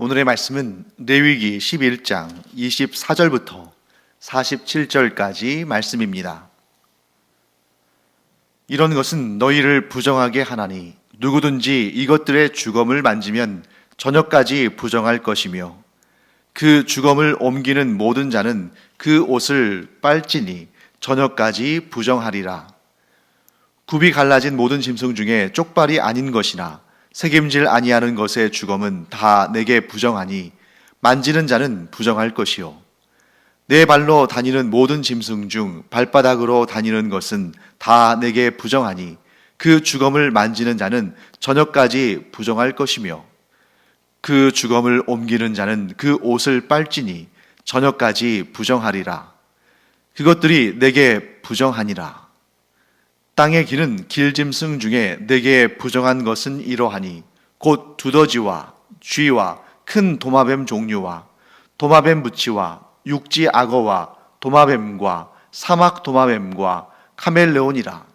오늘의 말씀은 레위기 11장 24절부터 47절까지 말씀입니다. 이런 것은 너희를 부정하게 하나니 누구든지 이것들의 주검을 만지면 저녁까지 부정할 것이며 그 주검을 옮기는 모든 자는 그 옷을 빨지니 저녁까지 부정하리라. 굽이 갈라진 모든 짐승 중에 쪽발이 아닌 것이나 새김질 아니하는 것의 주검은 다 내게 부정하니 만지는 자는 부정할 것이요 내 발로 다니는 모든 짐승 중 발바닥으로 다니는 것은 다 내게 부정하니 그 주검을 만지는 자는 저녁까지 부정할 것이며 그 주검을 옮기는 자는 그 옷을 빨지니 저녁까지 부정하리라. 그것들이 내게 부정하니라. 땅의 기는 길짐승 중에 내게 부정한 것은 이러하니 곧 두더지와 쥐와 큰 도마뱀 종류와 도마뱀 무치와 육지 악어와 도마뱀과 사막 도마뱀과 카멜레온이라.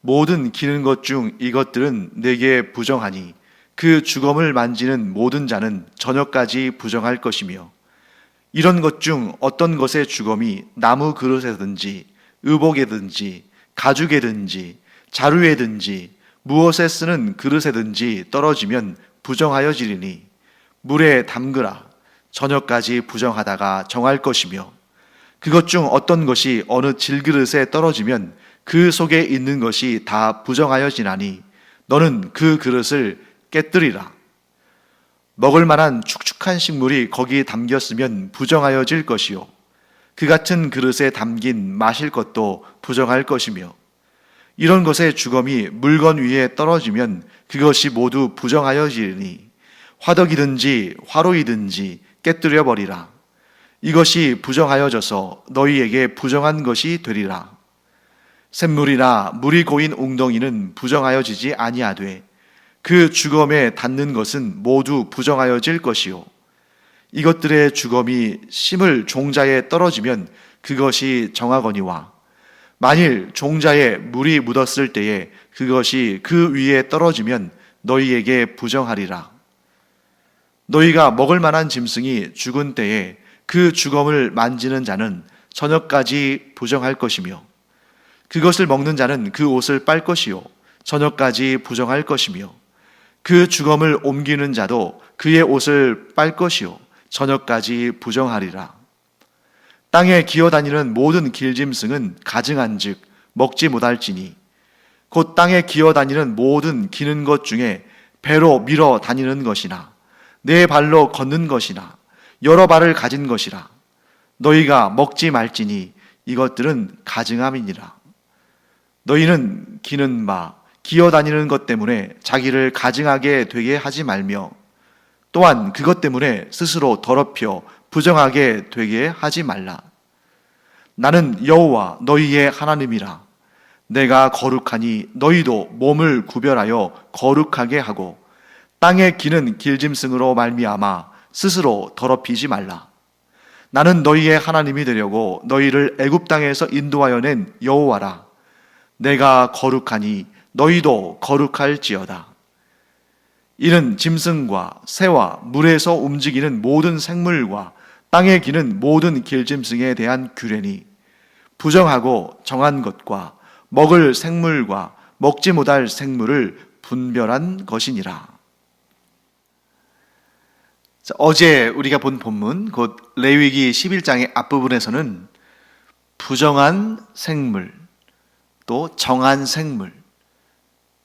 모든 기는 것 중 이것들은 내게 부정하니 그 주검을 만지는 모든 자는 저녁까지 부정할 것이며 이런 것 중 어떤 것의 주검이 나무 그릇에든지 의복에든지 가죽에든지 자루에든지 무엇에 쓰는 그릇에든지 떨어지면 부정하여지리니 물에 담그라. 저녁까지 부정하다가 정할 것이며 그것 중 어떤 것이 어느 질그릇에 떨어지면 그 속에 있는 것이 다 부정하여지나니 너는 그 그릇을 깨뜨리라. 먹을 만한 축축한 식물이 거기 담겼으면 부정하여질 것이요 그 같은 그릇에 담긴 마실 것도 부정할 것이며 이런 것의 주검이 물건 위에 떨어지면 그것이 모두 부정하여지리니 화덕이든지 화로이든지 깨뜨려 버리라. 이것이 부정하여져서 너희에게 부정한 것이 되리라. 샘물이나 물이 고인 웅덩이는 부정하여지지 아니하되 그 주검에 닿는 것은 모두 부정하여질 것이요 이것들의 주검이 심을 종자에 떨어지면 그것이 정하거니와 만일 종자에 물이 묻었을 때에 그것이 그 위에 떨어지면 너희에게 부정하리라. 너희가 먹을 만한 짐승이 죽은 때에 그 주검을 만지는 자는 저녁까지 부정할 것이며 그것을 먹는 자는 그 옷을 빨 것이요 저녁까지 부정할 것이며 그 주검을 옮기는 자도 그의 옷을 빨 것이요 저녁까지 부정하리라. 땅에 기어다니는 모든 길짐승은 가증한즉 먹지 못할지니 곧 땅에 기어다니는 모든 기는 것 중에 배로 밀어 다니는 것이나 네 발로 걷는 것이나 여러 발을 가진 것이라. 너희가 먹지 말지니 이것들은 가증함이니라. 너희는 기는 바 기어다니는 것 때문에 자기를 가증하게 되게 하지 말며 또한 그것 때문에 스스로 더럽혀 부정하게 되게 하지 말라. 나는 여호와 너희의 하나님이라. 내가 거룩하니 너희도 몸을 구별하여 거룩하게 하고 땅에 기는 길짐승으로 말미암아 스스로 더럽히지 말라. 나는 너희의 하나님이 되려고 너희를 애굽 땅에서 인도하여 낸 여호와라. 내가 거룩하니 너희도 거룩할지어다. 이는 짐승과 새와 물에서 움직이는 모든 생물과 땅에 기는 모든 길짐승에 대한 규례니 부정하고 정한 것과 먹을 생물과 먹지 못할 생물을 분별한 것이니라. 어제 우리가 본 본문 곧 레위기 11장의 앞부분에서는 부정한 생물 또 정한 생물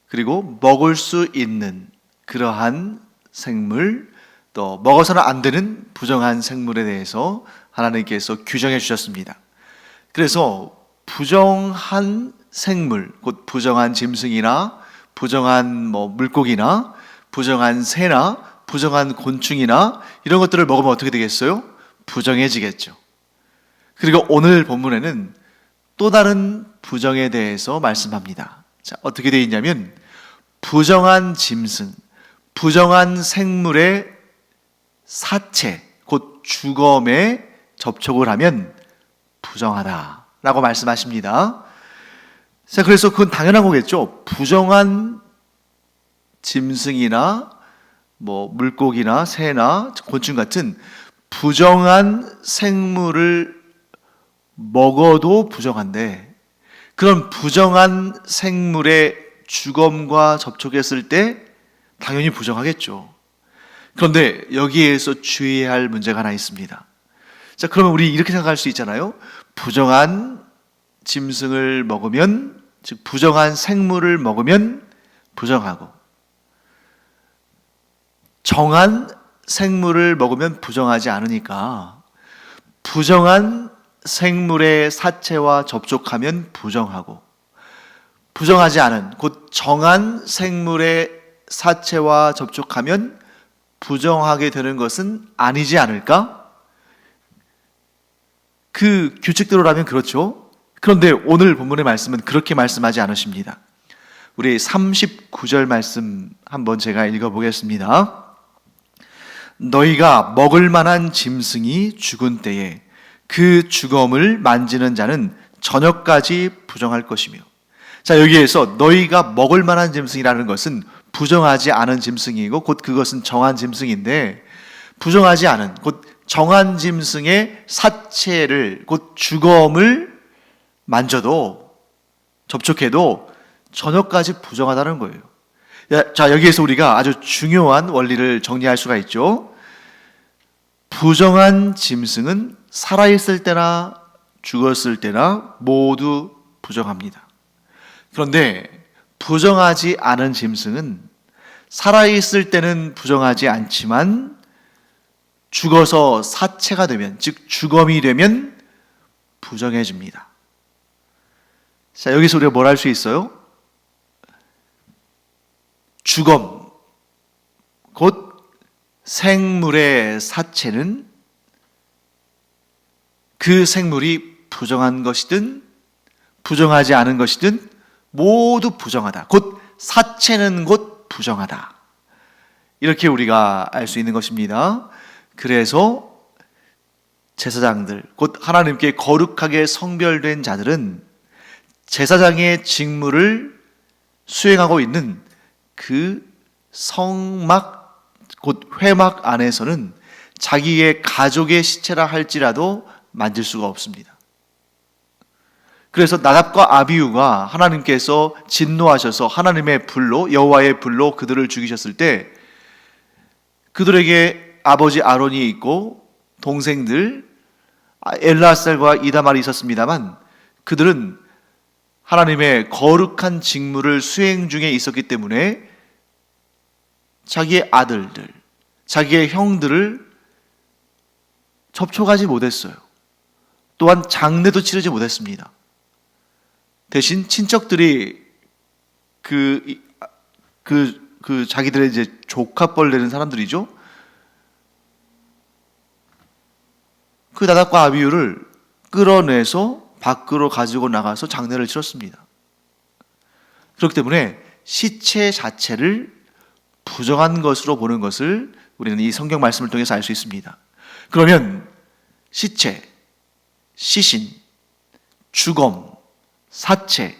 그리고 먹을 수 있는 그러한 생물 또 먹어서는 안 되는 부정한 생물에 대해서 하나님께서 규정해 주셨습니다. 그래서 부정한 생물 곧 부정한 짐승이나 부정한 물고기나 부정한 새나 부정한 곤충이나 이런 것들을 먹으면 어떻게 되겠어요? 부정해지겠죠. 그리고 오늘 본문에는 또 다른 부정에 대해서 말씀합니다. 자, 어떻게 되어 있냐면 부정한 짐승, 부정한 생물의 사체, 곧 주검에 접촉을 하면 부정하다라고 말씀하십니다. 자, 그래서 그건 당연한 거겠죠. 부정한 짐승이나 뭐 물고기나 새나 곤충 같은 부정한 생물을 먹어도 부정한데, 그런 부정한 생물의 주검과 접촉했을 때 당연히 부정하겠죠. 그런데 여기에서 주의해야 할 문제가 하나 있습니다. 자, 그러면 우리 이렇게 생각할 수 있잖아요. 부정한 짐승을 먹으면, 즉 부정한 생물을 먹으면 부정하고, 정한 생물을 먹으면 부정하지 않으니까 부정한 생물의 사체와 접촉하면 부정하고, 부정하지 않은 곧 정한 생물의 사체와 접촉하면 부정하게 되는 것은 아니지 않을까? 그 규칙대로라면 그렇죠. 그런데 오늘 본문의 말씀은 그렇게 말씀하지 않으십니다. 우리 39절 말씀 한번 제가 읽어보겠습니다. 너희가 먹을 만한 짐승이 죽은 때에 그 주검을 만지는 자는 저녁까지 부정할 것이며. 자, 여기에서 너희가 먹을 만한 짐승이라는 것은 부정하지 않은 짐승이고 곧 그것은 정한 짐승인데, 부정하지 않은 곧 정한 짐승의 사체를 곧 주검을 만져도 접촉해도 저녁까지 부정하다는 거예요. 자, 여기에서 우리가 아주 중요한 원리를 정리할 수가 있죠. 부정한 짐승은 살아있을 때나 죽었을 때나 모두 부정합니다. 그런데 부정하지 않은 짐승은 살아있을 때는 부정하지 않지만 죽어서 사체가 되면, 즉 주검이 되면 부정해집니다. 자, 여기서 우리가 뭘 할 수 있어요? 주검, 곧 생물의 사체는 그 생물이 부정한 것이든 부정하지 않은 것이든 모두 부정하다. 곧 사체는 곧 부정하다. 이렇게 우리가 알 수 있는 것입니다. 그래서 제사장들, 곧 하나님께 거룩하게 성별된 자들은 제사장의 직무를 수행하고 있는 그 성막, 곧 회막 안에서는 자기의 가족의 시체라 할지라도 만질 수가 없습니다. 그래서 나답과 아비후가 하나님께서 진노하셔서 하나님의 불로, 여호와의 불로 그들을 죽이셨을 때 그들에게 아버지 아론이 있고 동생들 엘르아살과 이다말이 있었습니다만, 그들은 하나님의 거룩한 직무를 수행 중에 있었기 때문에 자기의 아들들, 자기의 형들을 접촉하지 못했어요. 또한 장례도 치르지 못했습니다. 대신 친척들이 자기들의 이제 조카뻘 되는 사람들이죠. 그 나답과 아비후를 끌어내서 밖으로 가지고 나가서 장례를 치렀습니다. 그렇기 때문에 시체 자체를 부정한 것으로 보는 것을 우리는 이 성경 말씀을 통해서 알 수 있습니다. 그러면 시체, 시신, 주검, 사체,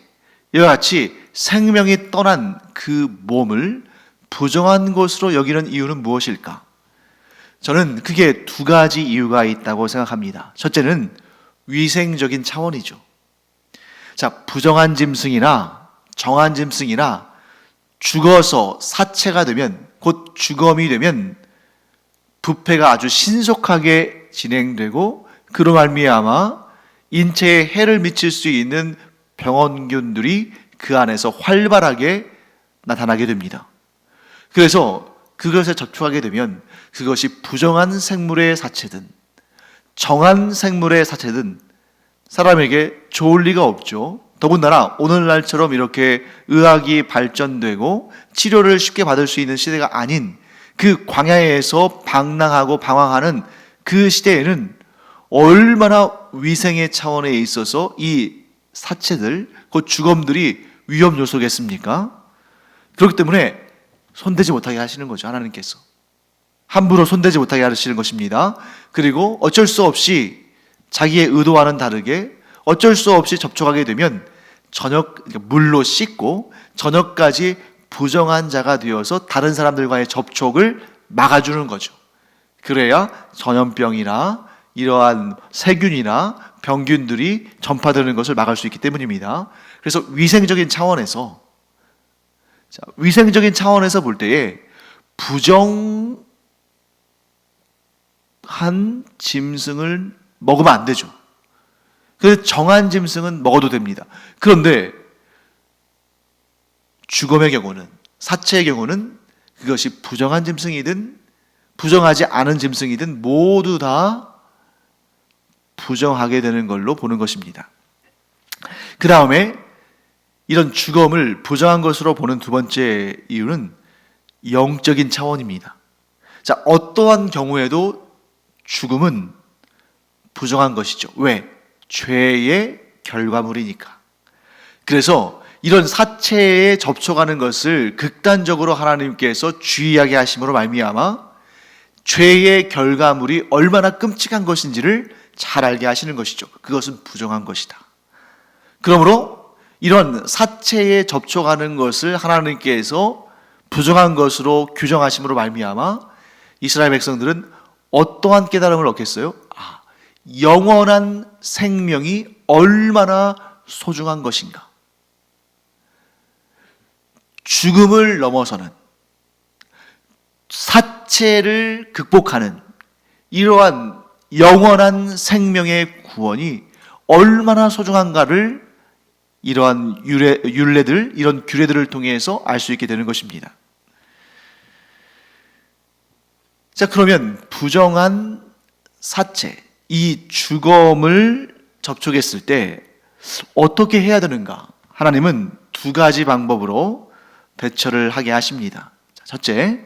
이와 같이 생명이 떠난 그 몸을 부정한 것으로 여기는 이유는 무엇일까? 저는 그게 두 가지 이유가 있다고 생각합니다. 첫째는 위생적인 차원이죠. 자, 부정한 짐승이나 정한 짐승이나 죽어서 사체가 되면, 곧 주검이 되면 부패가 아주 신속하게 진행되고 그로 말미암아 인체에 해를 미칠 수 있는 병원균들이 그 안에서 활발하게 나타나게 됩니다. 그래서 그것에 접촉하게 되면 그것이 부정한 생물의 사체든 정한 생물의 사체든 사람에게 좋을 리가 없죠. 더군다나 오늘날처럼 이렇게 의학이 발전되고 치료를 쉽게 받을 수 있는 시대가 아닌 그 광야에서 방랑하고 방황하는 그 시대에는 얼마나 위생의 차원에 있어서 이 사체들, 그 주검들이 위험 요소겠습니까? 그렇기 때문에 손대지 못하게 하시는 거죠. 하나님께서 함부로 손대지 못하게 하시는 것입니다. 그리고 어쩔 수 없이 자기의 의도와는 다르게 어쩔 수 없이 접촉하게 되면 물로 씻고 저녁까지 부정한 자가 되어서 다른 사람들과의 접촉을 막아주는 거죠. 그래야 전염병이나 이러한 세균이나 병균들이 전파되는 것을 막을 수 있기 때문입니다. 그래서 위생적인 차원에서 볼 때에 부정한 짐승을 먹으면 안 되죠. 그래서 정한 짐승은 먹어도 됩니다. 그런데 죽음의 경우는, 사체의 경우는 그것이 부정한 짐승이든 부정하지 않은 짐승이든 모두 다 부정하게 되는 걸로 보는 것입니다. 그 다음에 이런 죽음을 부정한 것으로 보는 두 번째 이유는 영적인 차원입니다. 자, 어떠한 경우에도 죽음은 부정한 것이죠. 왜? 죄의 결과물이니까. 그래서 이런 사체에 접촉하는 것을 극단적으로 하나님께서 주의하게 하심으로 말미암아 죄의 결과물이 얼마나 끔찍한 것인지를 잘 알게 하시는 것이죠. 그것은 부정한 것이다. 그러므로 이런 사체에 접촉하는 것을 하나님께서 부정한 것으로 규정하심으로 말미암아 이스라엘 백성들은 어떠한 깨달음을 얻겠어요? 영원한 생명이 얼마나 소중한 것인가. 죽음을 넘어서는 사체를 극복하는 이러한 영원한 생명의 구원이 얼마나 소중한가를 이러한 율례들, 이런 규례들을 통해서 알 수 있게 되는 것입니다. 자, 그러면 부정한 사체, 이 죽음을 접촉했을 때 어떻게 해야 되는가? 하나님은 두 가지 방법으로 대처를 하게 하십니다. 첫째,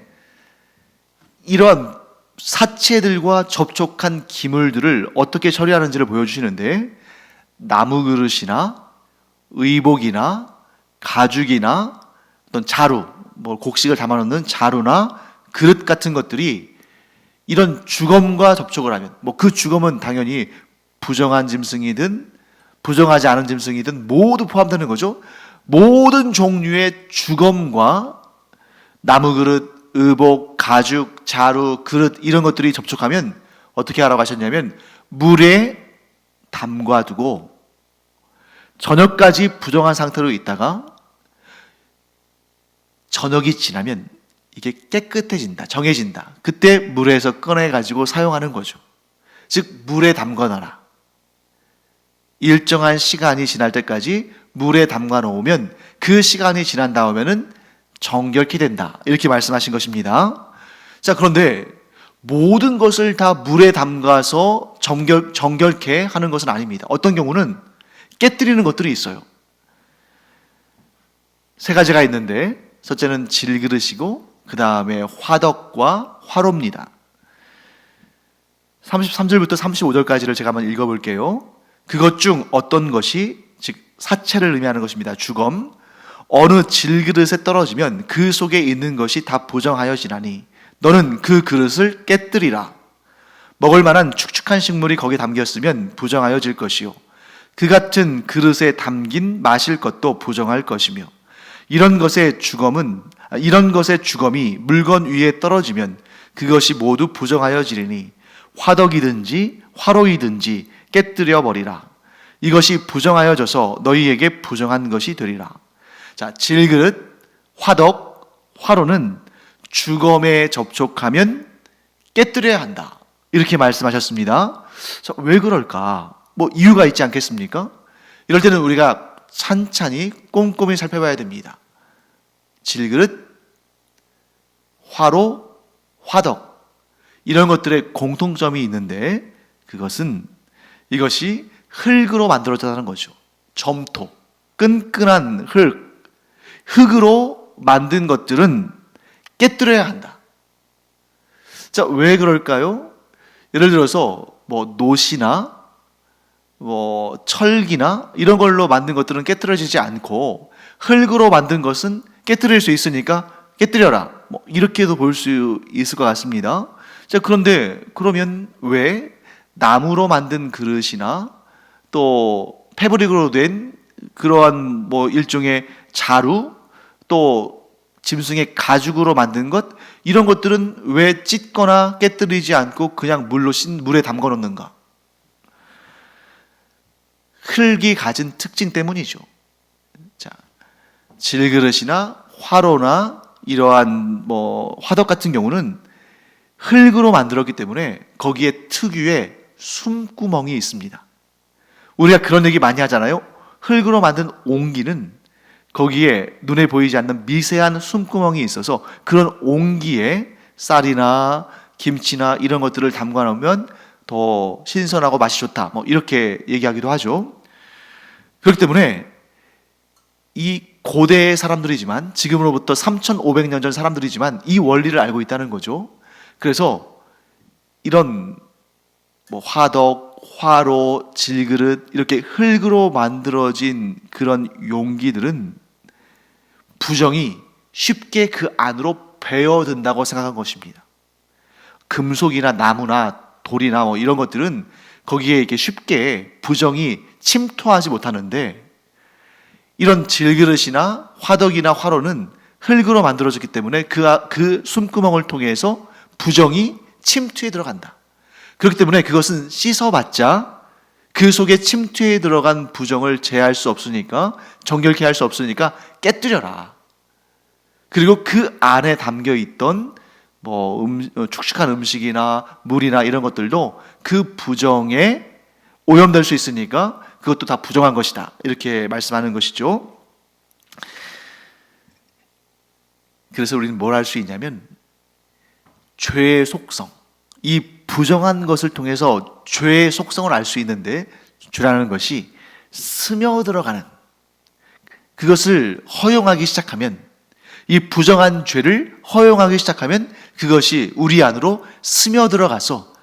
이런 사체들과 접촉한 기물들을 어떻게 처리하는지를 보여주시는데, 나무 그릇이나 의복이나 가죽이나 어떤 자루, 곡식을 담아놓는 자루나 그릇 같은 것들이 이런 죽음과 접촉을 하면, 그 죽음은 당연히 부정한 짐승이든 부정하지 않은 짐승이든 모두 포함되는 거죠. 모든 종류의 죽음과 나무 그릇, 의복, 가죽, 자루, 그릇 이런 것들이 접촉하면 어떻게 하라고 하셨냐면 물에 담가두고 저녁까지 부정한 상태로 있다가 저녁이 지나면 이게 깨끗해진다, 정해진다. 그때 물에서 꺼내가지고 사용하는 거죠. 즉 물에 담가놔라. 일정한 시간이 지날 때까지 물에 담가 놓으면 그 시간이 지난 다음에는 정결케 된다. 이렇게 말씀하신 것입니다. 자, 그런데 모든 것을 다 물에 담가서 정결케 하는 것은 아닙니다. 어떤 경우는 깨뜨리는 것들이 있어요. 세 가지가 있는데, 첫째는 질그릇이고 그 다음에 화덕과 화로입니다. 33절부터 35절까지를 제가 한번 읽어볼게요. 그것 중 어떤 것이, 즉 사체를 의미하는 것입니다. 죽음. 어느 질그릇에 떨어지면 그 속에 있는 것이 다 부정하여지나니 너는 그 그릇을 깨뜨리라. 먹을 만한 축축한 식물이 거기에 담겼으면 부정하여질 것이요, 그 같은 그릇에 담긴 마실 것도 부정할 것이며, 이런 것의 죽음이 물건 위에 떨어지면 그것이 모두 부정하여지리니 화덕이든지 화로이든지 깨뜨려 버리라. 이것이 부정하여져서 너희에게 부정한 것이 되리라. 자, 질그릇, 화덕, 화로는 죽음에 접촉하면 깨뜨려야 한다. 이렇게 말씀하셨습니다. 자, 왜 그럴까? 이유가 있지 않겠습니까? 이럴 때는 우리가 찬찬히 꼼꼼히 살펴봐야 됩니다. 질그릇, 화로, 화덕 이런 것들의 공통점이 있는데, 이것이 흙으로 만들어졌다는 거죠. 점토, 끈끈한 흙으로 만든 것들은 깨뜨려야 한다. 자, 왜 그럴까요? 예를 들어서 노시나 철기나 이런 걸로 만든 것들은 깨뜨려지지 않고 흙으로 만든 것은 깨뜨릴 수 있으니까 깨뜨려라. 이렇게도 볼 수 있을 것 같습니다. 자, 그러면 왜 나무로 만든 그릇이나 또 패브릭으로 된 그러한 일종의 자루, 또 짐승의 가죽으로 만든 것, 이런 것들은 왜 찢거나 깨뜨리지 않고 그냥 물에 담가 놓는가? 흙이 가진 특징 때문이죠. 자, 질그릇이나 화로나 이러한 화덕 같은 경우는 흙으로 만들었기 때문에 거기에 특유의 숨구멍이 있습니다. 우리가 그런 얘기 많이 하잖아요. 흙으로 만든 옹기는 거기에 눈에 보이지 않는 미세한 숨구멍이 있어서 그런 옹기에 쌀이나 김치나 이런 것들을 담가 놓으면 더 신선하고 맛이 좋다, 이렇게 얘기하기도 하죠. 그렇기 때문에 이 고대의 사람들이지만, 지금으로부터 3,500년 전 사람들이지만 이 원리를 알고 있다는 거죠. 그래서 이런 화덕, 화로, 질그릇, 이렇게 흙으로 만들어진 그런 용기들은 부정이 쉽게 그 안으로 배어든다고 생각한 것입니다. 금속이나 나무나 돌이나 이런 것들은 거기에 이렇게 쉽게 부정이 침투하지 못하는데, 이런 질그릇이나 화덕이나 화로는 흙으로 만들어졌기 때문에 그 숨구멍을 통해서 부정이 침투해 들어간다. 그렇기 때문에 그것은 씻어봤자 그 속에 침투해 들어간 부정을 제할 수 없으니까, 정결케 할 수 없으니까 깨뜨려라. 그리고 그 안에 담겨 있던 축축한 음식이나 물이나 이런 것들도 그 부정에 오염될 수 있으니까 그것도 다 부정한 것이다, 이렇게 말씀하는 것이죠. 그래서 우리는 뭘 할 수 있냐면, 죄의 속성, 이 부정한 것을 통해서 죄의 속성을 알 수 있는데, 죄라는 것이 스며들어가는, 그것을 허용하기 시작하면, 이 부정한 죄를 허용하기 시작하면 그것이 우리 안으로 스며들어가서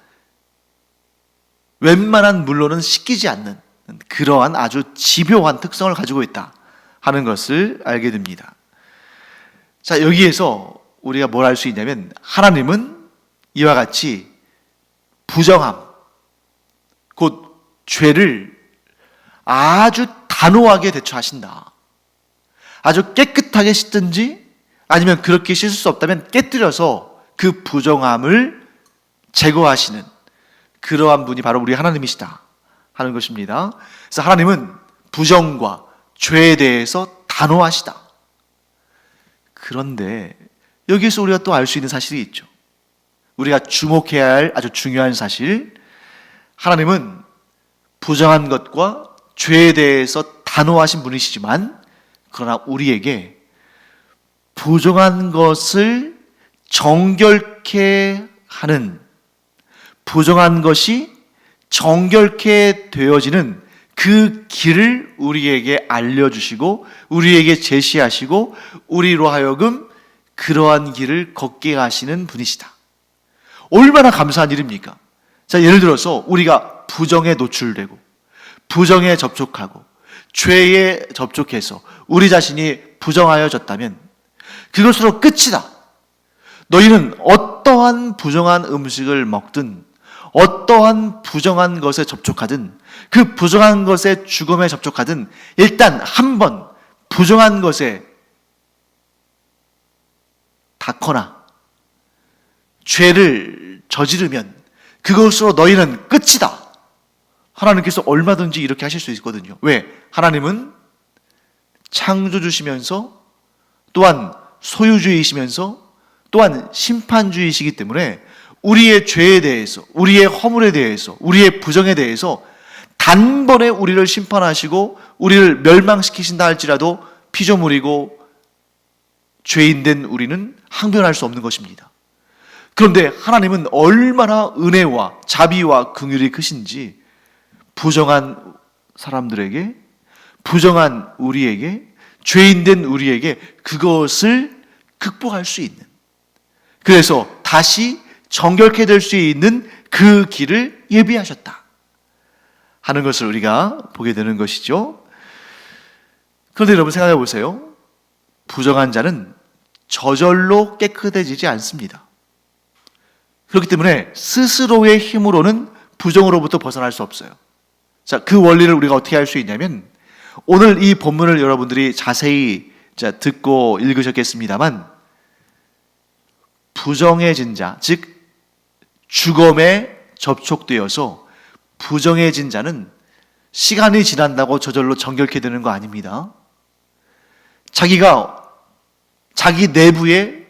웬만한 물로는 씻기지 않는 그러한 아주 집요한 특성을 가지고 있다 하는 것을 알게 됩니다. 자, 여기에서 우리가 뭘 알 수 있냐면, 하나님은 이와 같이 부정함, 곧 죄를 아주 단호하게 대처하신다. 아주 깨끗하게 씻든지, 아니면 그렇게 씻을 수 없다면 깨뜨려서 그 부정함을 제거하시는 그러한 분이 바로 우리 하나님이시다 하는 것입니다. 그래서 하나님은 부정과 죄에 대해서 단호하시다. 그런데 여기서 우리가 또 알 수 있는 사실이 있죠. 우리가 주목해야 할 아주 중요한 사실, 하나님은 부정한 것과 죄에 대해서 단호하신 분이시지만, 그러나 우리에게 부정한 것을 정결케 하는, 부정한 것이 정결케 되어지는 그 길을 우리에게 알려주시고 우리에게 제시하시고 우리로 하여금 그러한 길을 걷게 하시는 분이시다. 얼마나 감사한 일입니까? 자, 예를 들어서 우리가 부정에 노출되고 부정에 접촉하고 죄에 접촉해서 우리 자신이 부정하여졌다면 그것으로 끝이다. 너희는 어떠한 부정한 음식을 먹든 어떠한 부정한 것에 접촉하든 그 부정한 것에 죽음에 접촉하든 일단 한번 부정한 것에 닿거나 죄를 저지르면 그것으로 너희는 끝이다. 하나님께서 얼마든지 이렇게 하실 수 있거든요. 왜? 하나님은 창조주시면서 또한 소유주이시면서 또한 심판주이시기 때문에 우리의 죄에 대해서, 우리의 허물에 대해서, 우리의 부정에 대해서 단번에 우리를 심판하시고 우리를 멸망시키신다 할지라도 피조물이고 죄인된 우리는 항변할 수 없는 것입니다. 그런데 하나님은 얼마나 은혜와 자비와 긍휼이 크신지 부정한 사람들에게, 부정한 우리에게, 죄인된 우리에게 그것을 극복할 수 있는, 그래서 다시 정결케 될 수 있는 그 길을 예비하셨다 하는 것을 우리가 보게 되는 것이죠. 그런데 여러분 생각해 보세요. 부정한 자는 저절로 깨끗해지지 않습니다. 그렇기 때문에 스스로의 힘으로는 부정으로부터 벗어날 수 없어요. 자, 그 원리를 우리가 어떻게 할 수 있냐면, 오늘 이 본문을 여러분들이 자세히 듣고 읽으셨겠습니다만 부정해진 자, 즉 죽음에 접촉되어서 부정해진 자는 시간이 지난다고 저절로 정결케 되는 거 아닙니다. 자기가 자기 내부에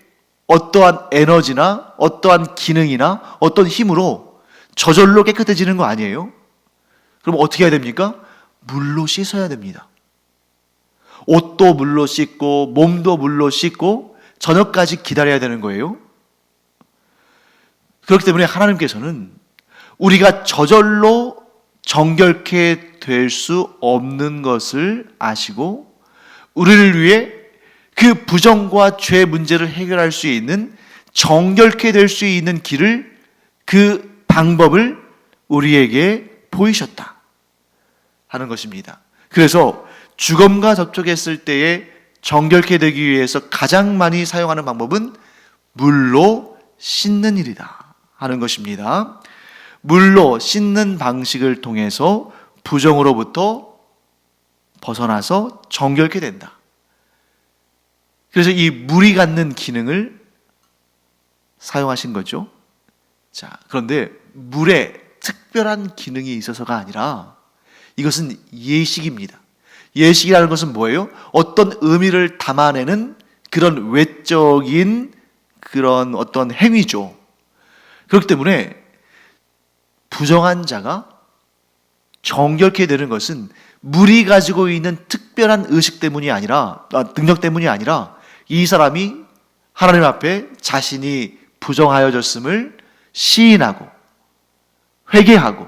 어떠한 에너지나 어떠한 기능이나 어떤 힘으로 저절로 깨끗해지는 거 아니에요? 그럼 어떻게 해야 됩니까? 물로 씻어야 됩니다. 옷도 물로 씻고 몸도 물로 씻고 저녁까지 기다려야 되는 거예요. 그렇기 때문에 하나님께서는 우리가 저절로 정결케 될 수 없는 것을 아시고 우리를 위해 그 부정과 죄 문제를 해결할 수 있는 정결케 될 수 있는 길을, 그 방법을 우리에게 보이셨다 하는 것입니다. 그래서 죽음과 접촉했을 때에 정결케 되기 위해서 가장 많이 사용하는 방법은 물로 씻는 일이다 하는 것입니다. 물로 씻는 방식을 통해서 부정으로부터 벗어나서 정결케 된다. 그래서 이 물이 갖는 기능을 사용하신 거죠. 자, 그런데 물에 특별한 기능이 있어서가 아니라 이것은 예식입니다. 예식이라는 것은 뭐예요? 어떤 의미를 담아내는 그런 외적인 그런 어떤 행위죠. 그렇기 때문에 부정한 자가 정결케 되는 것은 물이 가지고 있는 특별한 의식 때문이 아니라, 능력 때문이 아니라 이 사람이 하나님 앞에 자신이 부정하여졌음을 시인하고 회개하고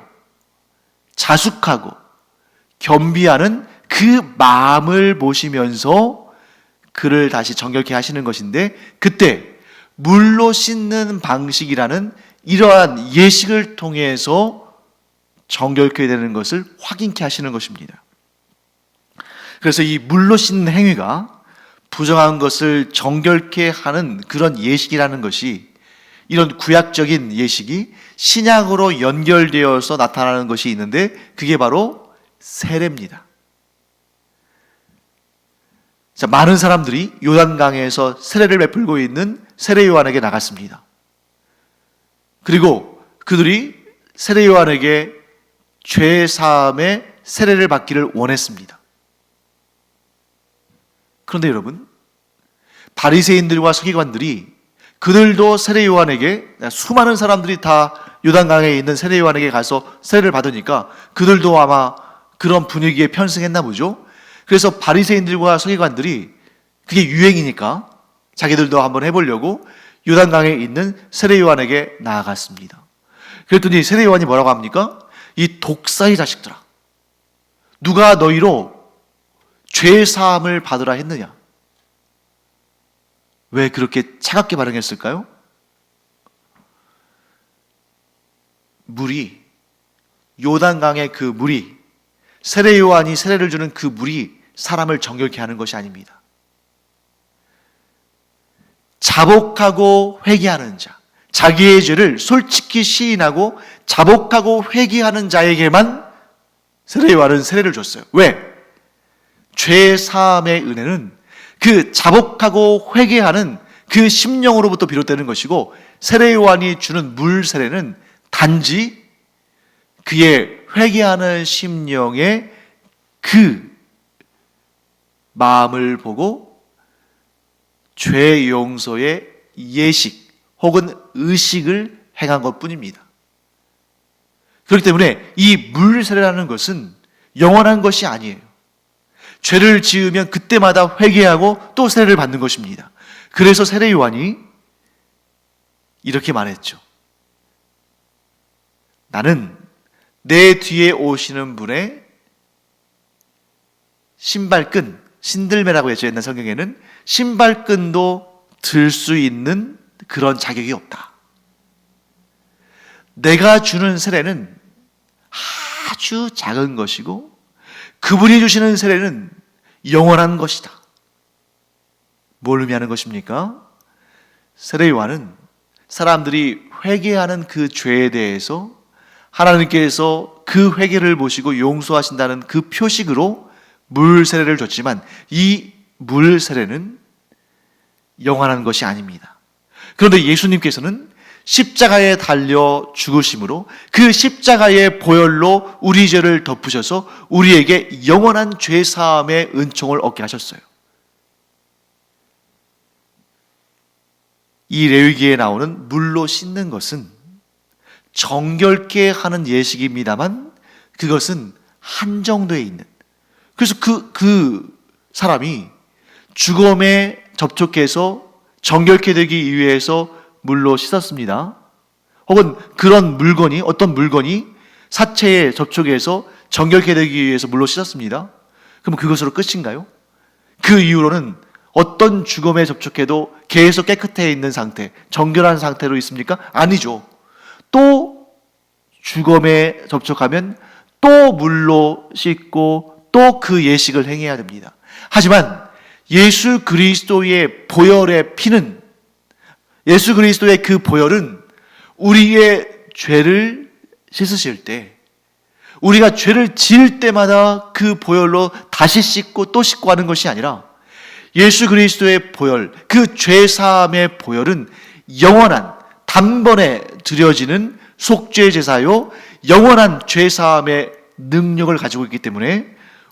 자숙하고 겸비하는 그 마음을 보시면서 그를 다시 정결케 하시는 것인데, 그때 물로 씻는 방식이라는 이러한 예식을 통해서 정결케 되는 것을 확인케 하시는 것입니다. 그래서 이 물로 씻는 행위가 부정한 것을 정결케 하는 그런 예식이라는 것이, 이런 구약적인 예식이 신약으로 연결되어서 나타나는 것이 있는데 그게 바로 세례입니다. 자, 많은 사람들이 요단강에서 세례를 베풀고 있는 세례 요한에게 나갔습니다. 그리고 그들이 세례 요한에게 죄 사함의 세례를 받기를 원했습니다. 그런데 여러분, 바리새인들과 서기관들이 그들도 세례 요한에게, 수많은 사람들이 다 요단강에 있는 세례 요한에게 가서 세례를 받으니까 그들도 아마 그런 분위기에 편승했나 보죠. 그래서 바리새인들과 서기관들이, 그게 유행이니까 자기들도 한번 해보려고 요단강에 있는 세례 요한에게 나아갔습니다. 그랬더니 세례 요한이 뭐라고 합니까? 이 독사의 자식들아, 누가 너희로 죄 사함을 받으라 했느냐? 왜 그렇게 차갑게 반응했을까요? 물이, 요단강의 그 물이, 세례 요한이 세례를 주는 그 물이 사람을 정결케 하는 것이 아닙니다. 자복하고 회개하는 자, 자기의 죄를 솔직히 시인하고 자복하고 회개하는 자에게만 세례 요한은 세례를 줬어요. 왜? 죄 사함의 은혜는 그 자복하고 회개하는 그 심령으로부터 비롯되는 것이고, 세례 요한이 주는 물 세례는 단지 그의 회개하는 심령의 그 마음을 보고 죄 용서의 예식 혹은 의식을 행한 것뿐입니다. 그렇기 때문에 이 물 세례라는 것은 영원한 것이 아니에요. 죄를 지으면 그때마다 회개하고 또 세례를 받는 것입니다. 그래서 세례 요한이 이렇게 말했죠. 나는 내 뒤에 오시는 분의 신발끈, 신들매라고 했죠. 옛날 성경에는 신발끈도 들 수 있는 그런 자격이 없다. 내가 주는 세례는 아주 작은 것이고 그분이 주시는 세례는 영원한 것이다. 뭘 의미하는 것입니까? 세례 요한은 사람들이 회개하는 그 죄에 대해서 하나님께서 그 회개를 보시고 용서하신다는 그 표식으로 물 세례를 줬지만 이 물 세례는 영원한 것이 아닙니다. 그런데 예수님께서는 십자가에 달려 죽으심으로 그 십자가의 보혈로 우리 죄를 덮으셔서 우리에게 영원한 죄 사함의 은총을 얻게 하셨어요. 이 레위기에 나오는 물로 씻는 것은 정결케 하는 예식입니다만 그것은 한정되어 있는, 그래서 그 사람이 죽음에 접촉해서 정결케 되기 위해서 물로 씻었습니다. 혹은 그런 물건이, 어떤 물건이 사체에 접촉해서 정결케 되기 위해서 물로 씻었습니다. 그럼 그것으로 끝인가요? 그 이후로는 어떤 죽음에 접촉해도 계속 깨끗해 있는 상태, 정결한 상태로 있습니까? 아니죠. 또 죽음에 접촉하면 또 물로 씻고 또 그 예식을 행해야 됩니다. 하지만 예수 그리스도의 보혈의 피는, 예수 그리스도의 그 보혈은 우리의 죄를 씻으실 때, 우리가 죄를 지을 때마다 그 보혈로 다시 씻고 또 씻고 하는 것이 아니라 예수 그리스도의 보혈, 그 죄사함의 보혈은 영원한, 단번에 드려지는 속죄 제사요 영원한 죄사함의 능력을 가지고 있기 때문에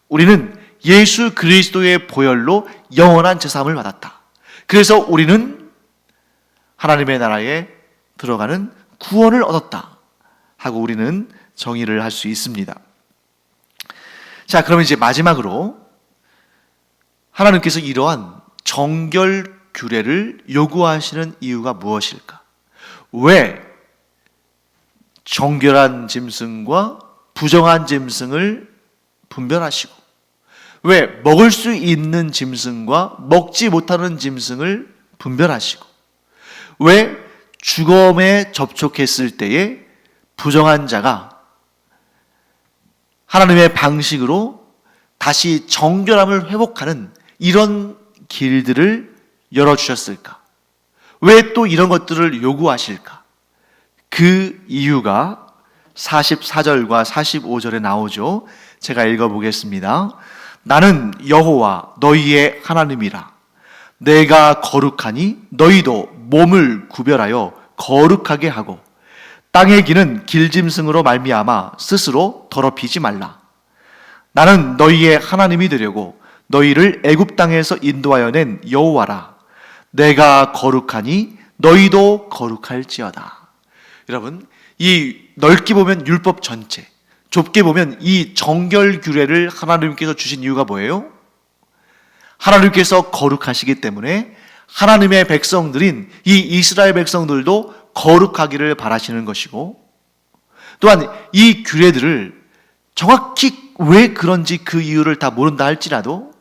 우리는 예수 그리스도의 보혈로 영원한 제사함을 받았다. 그래서 우리는 하나님의 나라에 들어가는 구원을 얻었다 하고 우리는 정의를 할 수 있습니다. 자, 그러면 이제 마지막으로 하나님께서 이러한 정결 규례를 요구하시는 이유가 무엇일까? 왜 정결한 짐승과 부정한 짐승을 분별하시고, 왜 먹을 수 있는 짐승과 먹지 못하는 짐승을 분별하시고, 왜 죽음에 접촉했을 때에 부정한 자가 하나님의 방식으로 다시 정결함을 회복하는 이런 길들을 열어주셨을까? 왜 또 이런 것들을 요구하실까? 그 이유가 44절과 45절에 나오죠. 제가 읽어보겠습니다. 나는 여호와 너희의 하나님이라. 내가 거룩하니 너희도 몸을 구별하여 거룩하게 하고 땅에 기는 길짐승으로 말미암아 스스로 더럽히지 말라. 나는 너희의 하나님이 되려고 너희를 애굽 땅에서 인도하여 낸 여호와라. 내가 거룩하니 너희도 거룩할지어다. 여러분, 이 넓게 보면 율법 전체, 좁게 보면 이 정결 규례를 하나님께서 주신 이유가 뭐예요? 하나님께서 거룩하시기 때문에 하나님의 백성들인 이 이스라엘 백성들도 거룩하기를 바라시는 것이고, 또한 이 규례들을 정확히 왜 그런지 그 이유를 다 모른다 할지라도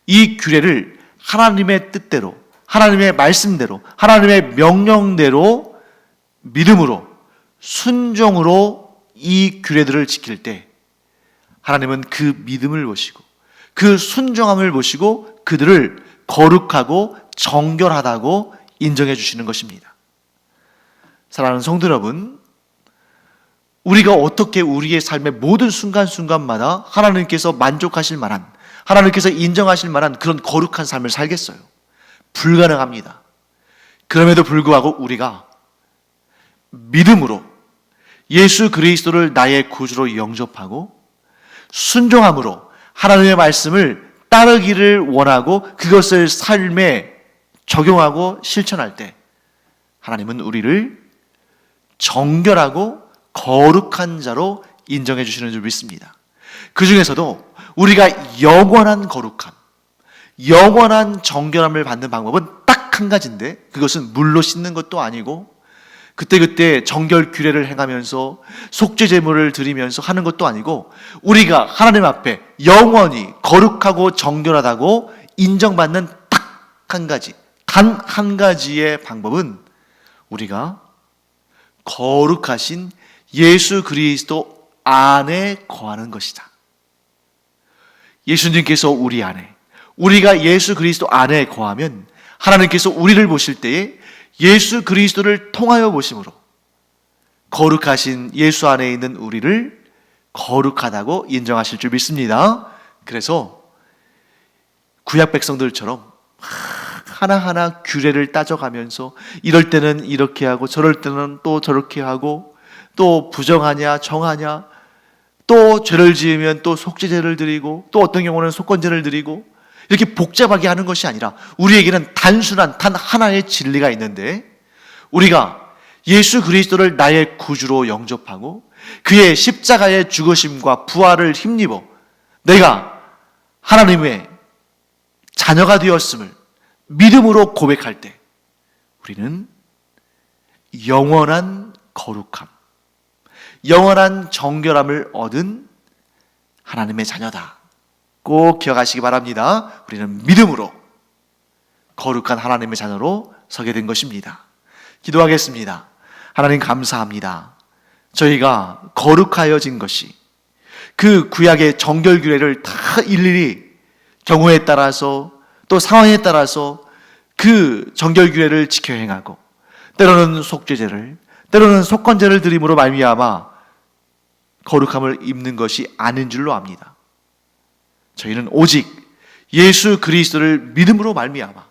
이 규례를 하나님의 뜻대로, 하나님의 말씀대로, 하나님의 명령대로 믿음으로, 순종으로 이 규례들을 지킬 때 하나님은 그 믿음을 보시고 그 순종함을 보시고 그들을 거룩하고 정결하다고 인정해 주시는 것입니다. 사랑하는 성도 여러분, 우리가 어떻게 우리의 삶의 모든 순간순간마다 하나님께서 만족하실 만한, 하나님께서 인정하실 만한 그런 거룩한 삶을 살겠어요? 불가능합니다. 그럼에도 불구하고 우리가 믿음으로 예수 그리스도를 나의 구주로 영접하고 순종함으로 하나님의 말씀을 따르기를 원하고 그것을 삶에 적용하고 실천할 때 하나님은 우리를 정결하고 거룩한 자로 인정해 주시는 줄 믿습니다. 그 중에서도 우리가 영원한 거룩함, 영원한 정결함을 받는 방법은 딱 한 가지인데 그것은 물로 씻는 것도 아니고 그때그때 정결 규례를 행하면서 속죄 제물을 드리면서 하는 것도 아니고 우리가 하나님 앞에 영원히 거룩하고 정결하다고 인정받는 딱 한 가지, 단 한 가지의 방법은 우리가 거룩하신 예수 그리스도 안에 거하는 것이다. 예수님께서 우리 안에, 우리가 예수 그리스도 안에 거하면 하나님께서 우리를 보실 때에 예수 그리스도를 통하여 보심으로 거룩하신 예수 안에 있는 우리를 거룩하다고 인정하실 줄 믿습니다. 그래서 구약 백성들처럼 하나하나 규례를 따져가면서 이럴 때는 이렇게 하고 저럴 때는 또 저렇게 하고 또 부정하냐 정하냐 또 죄를 지으면 또 속죄제를 드리고 또 어떤 경우는 속건제를 드리고 이렇게 복잡하게 하는 것이 아니라 우리에게는 단순한 단 하나의 진리가 있는데 우리가 예수 그리스도를 나의 구주로 영접하고 그의 십자가의 죽으심과 부활을 힘입어 내가 하나님의 자녀가 되었음을 믿음으로 고백할 때 우리는 영원한 거룩함, 영원한 정결함을 얻은 하나님의 자녀다. 꼭 기억하시기 바랍니다. 우리는 믿음으로 거룩한 하나님의 자녀로 서게 된 것입니다. 기도하겠습니다. 하나님 감사합니다. 저희가 거룩하여진 것이 그 구약의 정결 규례를 다 일일이 경우에 따라서 또 상황에 따라서 그 정결 규례를 지켜 행하고 때로는 속죄제를 때로는 속건제를 드림으로 말미암아 거룩함을 입는 것이 아닌 줄로 압니다. 저희는 오직 예수 그리스도를 믿음으로 말미암아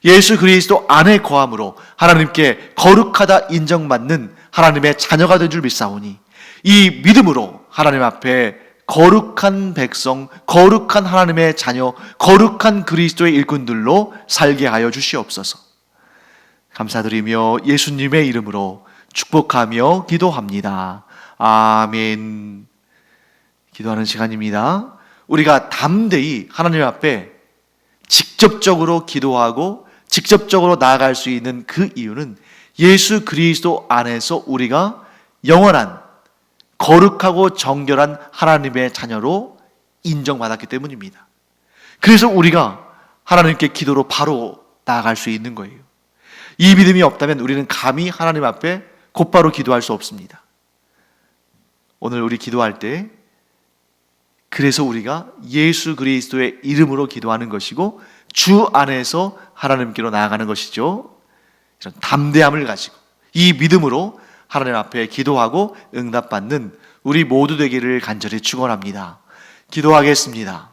예수 그리스도 안에 거함으로 하나님께 거룩하다 인정받는 하나님의 자녀가 된 줄 믿사오니 이 믿음으로 하나님 앞에 거룩한 백성, 거룩한 하나님의 자녀, 거룩한 그리스도의 일꾼들로 살게 하여 주시옵소서. 감사드리며 예수님의 이름으로 축복하며 기도합니다. 아멘. 기도하는 시간입니다. 우리가 담대히 하나님 앞에 직접적으로 기도하고 직접적으로 나아갈 수 있는 그 이유는 예수 그리스도 안에서 우리가 영원한 거룩하고 정결한 하나님의 자녀로 인정받았기 때문입니다. 그래서 우리가 하나님께 기도로 바로 나아갈 수 있는 거예요. 이 믿음이 없다면 우리는 감히 하나님 앞에 곧바로 기도할 수 없습니다. 오늘 우리 기도할 때 그래서 우리가 예수 그리스도의 이름으로 기도하는 것이고 주 안에서 하나님께로 나아가는 것이죠. 이런 담대함을 가지고 이 믿음으로 하나님 앞에 기도하고 응답받는 우리 모두 되기를 간절히 축원합니다. 기도하겠습니다.